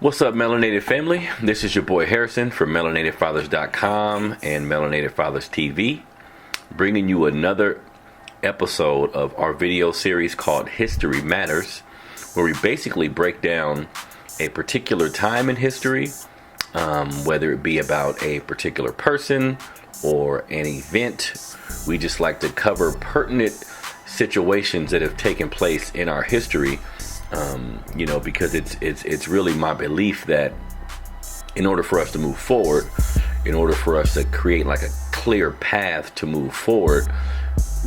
What's up, Melanated family? This is your boy Harrison from melanatedfathers.com and Melanated Fathers TV, bringing you another episode of our video series called History Matters, where we basically break down a particular time in history, whether it be about a particular person or an event. We just like to cover pertinent situations that have taken place in our history. Because it's really my belief that in order for us to move forward, in order for us to create like a clear path to move forward,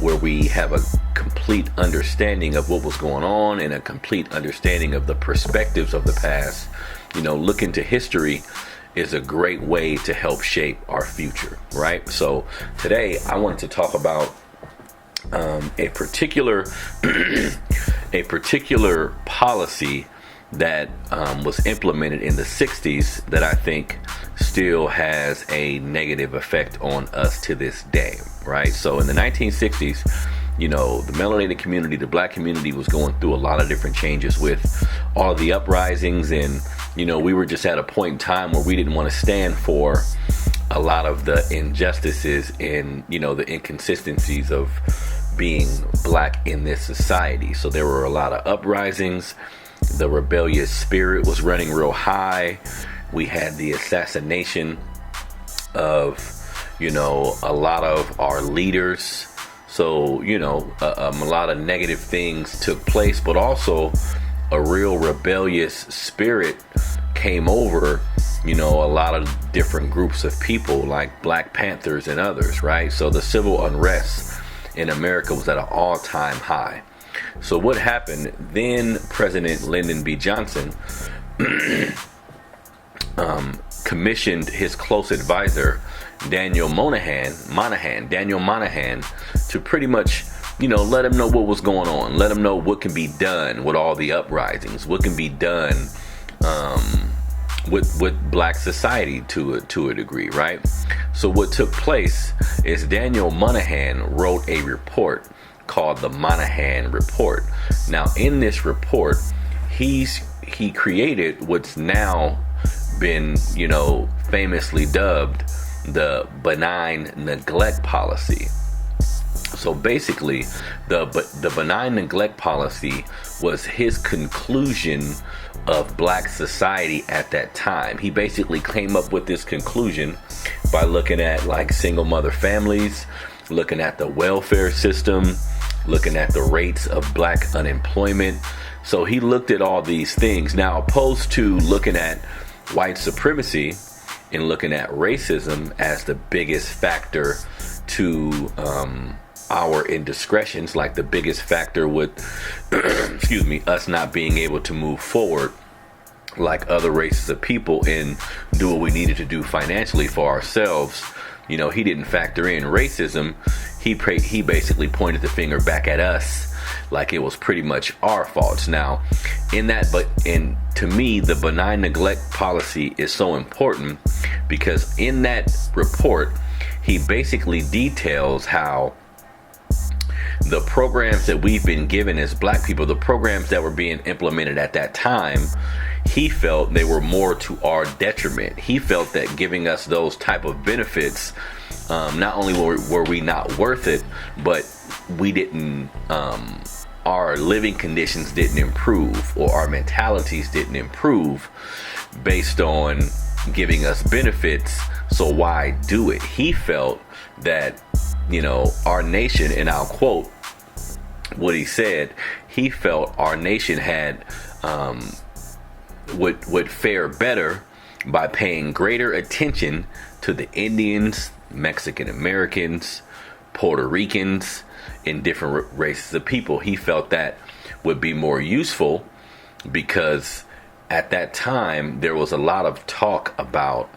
where we have a complete understanding of what was going on and a complete understanding of the perspectives of the past, look into history is a great way to help shape our future, right? So today I wanted to talk about a particular policy that was implemented in the 60s that I think still has a negative effect on us to this day, right? So in the 1960s, the melanated community, the black community was going through a lot of different changes with all the uprisings, and we were just at a point in time where we didn't want to stand for a lot of the injustices and the inconsistencies of being black in this society. So there were a lot of uprisings. The rebellious spirit was running real high. We had the assassination of a lot of our leaders. So a lot of negative things took place, but also a real rebellious spirit came over a lot of different groups of people like Black Panthers and others, right? So the civil unrest in America was at an all-time high. So what happened then? President Lyndon B Johnson commissioned his close advisor Daniel Moynihan to pretty much let him know what was going on, let him know what can be done with all the uprisings, what can be done with black society to a degree, right? So what took place is Daniel Moynihan wrote a report called the Moynihan Report. Now in this report, he created what's now been famously dubbed the Benign Neglect policy. So basically, the Benign Neglect policy was his conclusion of black society at that time. He basically came up with this conclusion by looking at like single mother families, looking at the welfare system, looking at the rates of black unemployment. So he looked at all these things. Now, opposed to looking at white supremacy and looking at racism as the biggest factor to our indiscretions, like the biggest factor with us not being able to move forward like other races of people and do what we needed to do financially for ourselves. He didn't factor in racism. He basically pointed the finger back at us like it was pretty much our faults. Now to me, the Benign Neglect policy is so important because in that report he basically details how the programs that we've been given as black people, the programs that were being implemented at that time, he felt they were more to our detriment. He felt that giving us those type of benefits, not only were we not worth it, but we didn't, our living conditions didn't improve, or our mentalities didn't improve based on giving us benefits. So why do it? He felt that our nation, and I'll quote what he said, he felt our nation had would fare better by paying greater attention to the Indians, Mexican Americans, Puerto Ricans, and different races of people. He felt that would be more useful because at that time there was a lot of talk about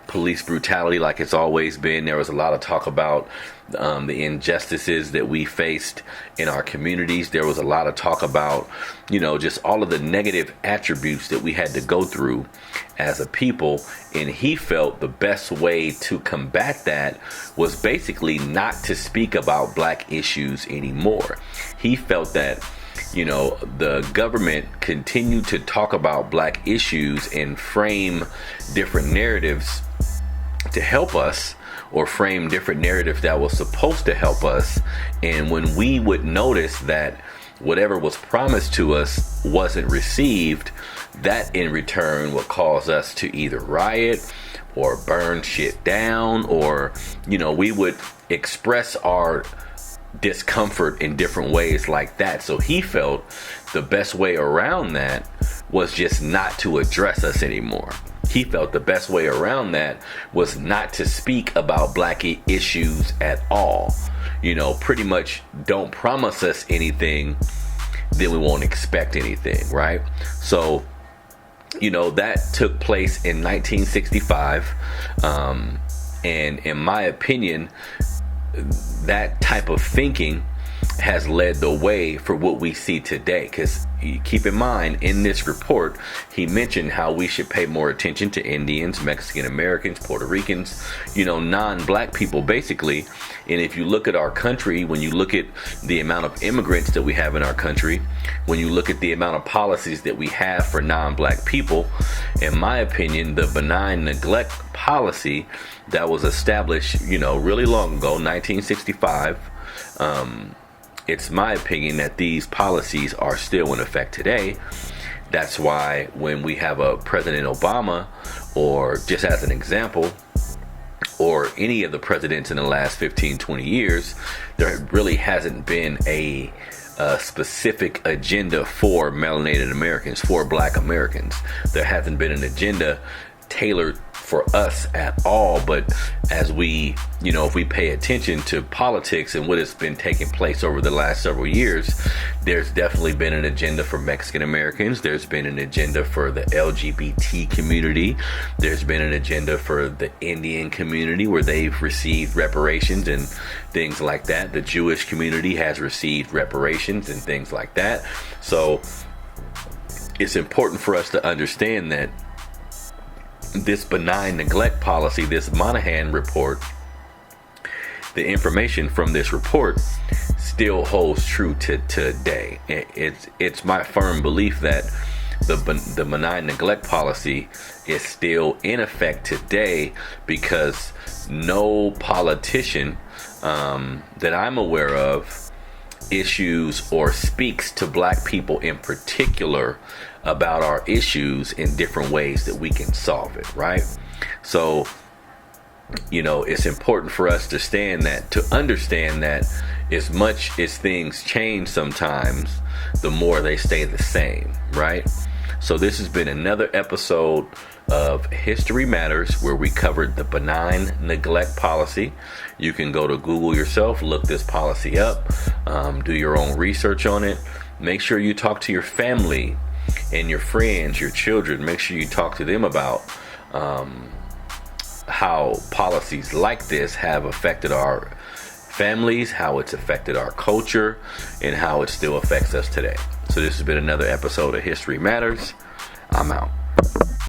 police brutality, like it's always been. There was a lot of talk about the injustices that we faced in our communities. There was a lot of talk about, just all of the negative attributes that we had to go through as a people. And he felt the best way to combat that was basically not to speak about black issues anymore. He felt that the government continued to talk about black issues and frame different narratives to help us, or frame different narratives that was supposed to help us. And when we would notice that whatever was promised to us wasn't received, that in return would cause us to either riot or burn shit down, or we would express our discomfort in different ways like that. So he felt the best way around that was just not to address us anymore. He felt the best way around that was not to speak about black issues at all. Pretty much don't promise us anything, then we won't expect anything, right? So that took place in 1965, and in my opinion, that type of thinking has led the way for what we see today. Because keep in mind, in this report, he mentioned how we should pay more attention to Indians, Mexican Americans, Puerto Ricans, non-black people, basically. And if you look at our country, when you look at the amount of immigrants that we have in our country, when you look at the amount of policies that we have for non-black people, in my opinion, the benign neglect policy that was established, really long ago, 1965, it's my opinion that these policies are still in effect today. That's why when we have a President Obama, or just as an example, or any of the presidents in the last 15, 20 years, there really hasn't been a specific agenda for melanated Americans, for black Americans. There hasn't been an agenda tailored for us at all. But as we, if we pay attention to politics and what has been taking place over the last several years, there's definitely been an agenda for Mexican Americans. There's been an agenda for the LGBT community. There's been an agenda for the Indian community, where they've received reparations and things like that. The Jewish community has received reparations and things like that. So it's important for us to understand that this benign neglect policy, this Moynihan Report, the information from this report still holds true to today. It's my firm belief that the benign neglect policy is still in effect today, because no politician that I'm aware of issues or speaks to black people in particular about our issues in different ways that we can solve it, right? So, it's important for us to understand that as much as things change sometimes, the more they stay the same, right? So this has been another episode of History Matters, where we covered the benign neglect policy. You can go to Google yourself, look this policy up, do your own research on it. Make sure you talk to your family and your friends, your children. Make sure you talk to them about how policies like this have affected our families, how it's affected our culture, and how it still affects us today. So this has been another episode of History Matters. I'm out.